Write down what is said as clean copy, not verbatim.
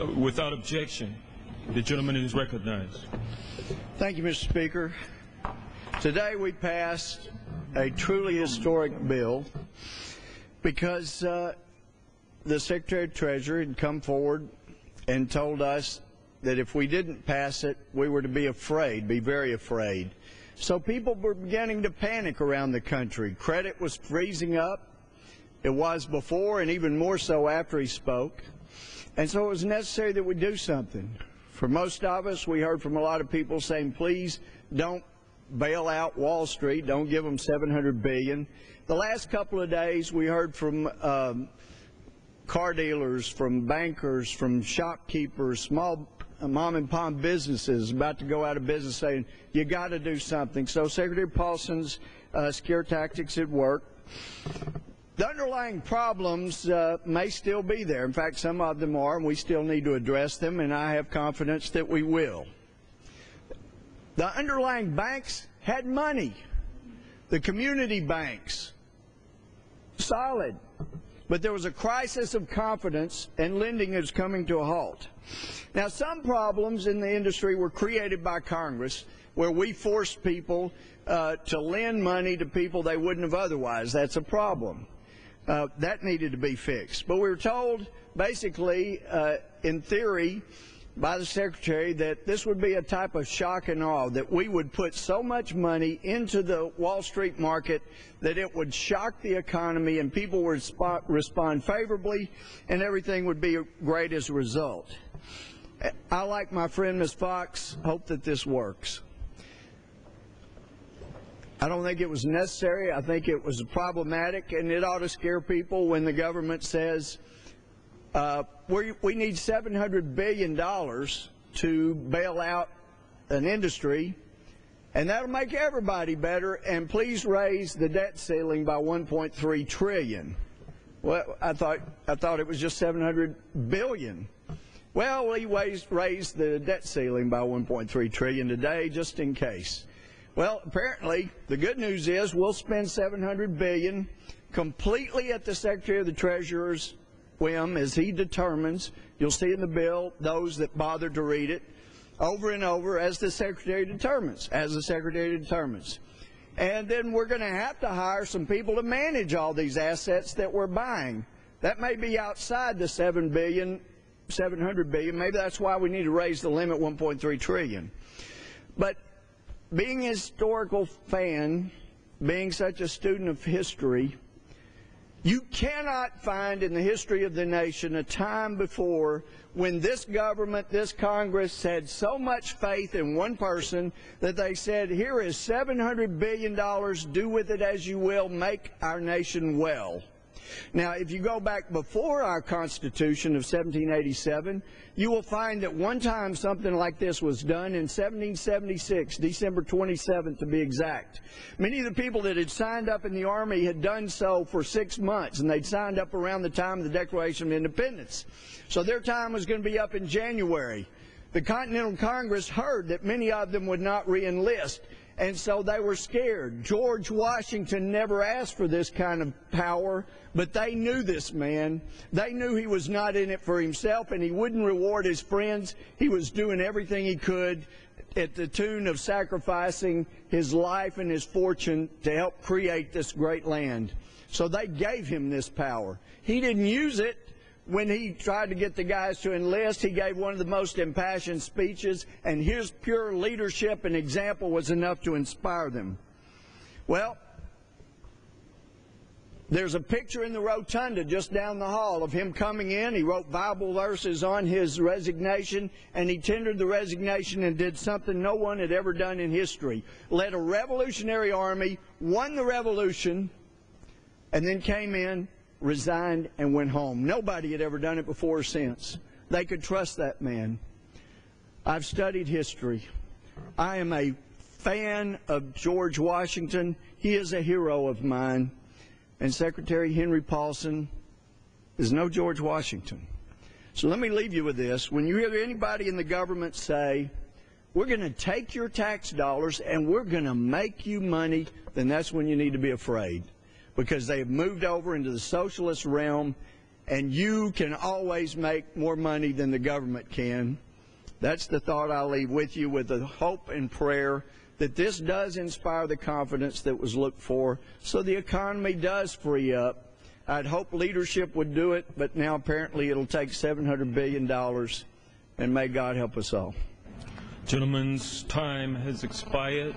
Without objection, the gentleman is recognized. Thank you, Mr. Speaker. Today we passed a truly historic bill because the Secretary of Treasury had come forward and told us that if we didn't pass it, we were to be afraid, be very afraid. So people were beginning to panic around the country. Credit was freezing up. It was before and even more so after he spoke. And so it was necessary that we do something. For most of us, we heard from a lot of people saying, please don't bail out Wall Street, don't give them $700 billion. The last couple of days, we heard from car dealers, from bankers, from shopkeepers, small mom-and-pop businesses about to go out of business saying, you got to do something. So Secretary Paulson's scare tactics at work. The underlying problems may still be there. In fact, some of them are, and we still need to address them, and I have confidence that we will. The underlying banks had money. The community banks, solid. But there was a crisis of confidence, and lending is coming to a halt. Now, some problems in the industry were created by Congress, where we forced people to lend money to people they wouldn't have otherwise. That's a problem. That needed to be fixed. But we were told, basically, in theory, by the Secretary, that this would be a type of shock and awe, that we would put so much money into the Wall Street market that it would shock the economy and people would respond favorably and everything would be great as a result. I, like my friend Ms. Fox, hope that this works. I don't think it was necessary. I think it was problematic, and it ought to scare people when the government says we need $700 billion to bail out an industry, and that'll make everybody better, and please raise the debt ceiling by $1.3 trillion. Well, I thought it was just $700 billion. Well, we raised the debt ceiling by $1.3 trillion today, just in case. Well, apparently, the good news is we'll spend $700 billion completely at the Secretary of the Treasurer's whim as he determines. You'll see in the bill, those that bother to read it, over and over, as the Secretary determines, And then we're going to have to hire some people to manage all these assets that we're buying. That may be outside the $700 billion. Maybe that's why we need to raise the limit $1.3 trillion. But being a historical fan, being such a student of history, you cannot find in the history of the nation a time before when this government, this Congress, had so much faith in one person that they said, here is $700 billion, do with it as you will, make our nation well. Now, if you go back before our Constitution of 1787, you will find that one time something like this was done in 1776, December 27th to be exact. Many of the people that had signed up in the Army had done so for 6 months, and they'd signed up around the time of the Declaration of Independence. So their time was going to be up in January. The Continental Congress heard that many of them would not re-enlist, and so they were scared. George Washington never asked for this kind of power, but they knew this man. They knew he was not in it for himself, and he wouldn't reward his friends. He was doing everything he could at the tune of sacrificing his life and his fortune to help create this great land. So they gave him this power. He didn't use it. When he tried to get the guys to enlist, he gave one of the most impassioned speeches, and his pure leadership and example was enough to inspire them. Well, there's a picture in the rotunda just down the hall of him coming in. He wrote Bible verses on his resignation, and he tendered the resignation and did something no one had ever done in history. Led a revolutionary army, won the revolution, and then came in, resigned, and went home. Nobody had ever done it before or since. They could trust that man. I've studied history. I am a fan of George Washington. He is a hero of mine. And Secretary Henry Paulson is no George Washington. So let me leave you with this. When you hear anybody in the government say, we're going to take your tax dollars and we're going to make you money, then that's when you need to be afraid. Because they have moved over into the socialist realm, and you can always make more money than the government can. That's the thought I'll leave with you, with the hope and prayer that this does inspire the confidence that was looked for, so the economy does free up. I'd hope leadership would do it, but now apparently it'll take $700 billion, and may God help us all. Gentleman's time has expired.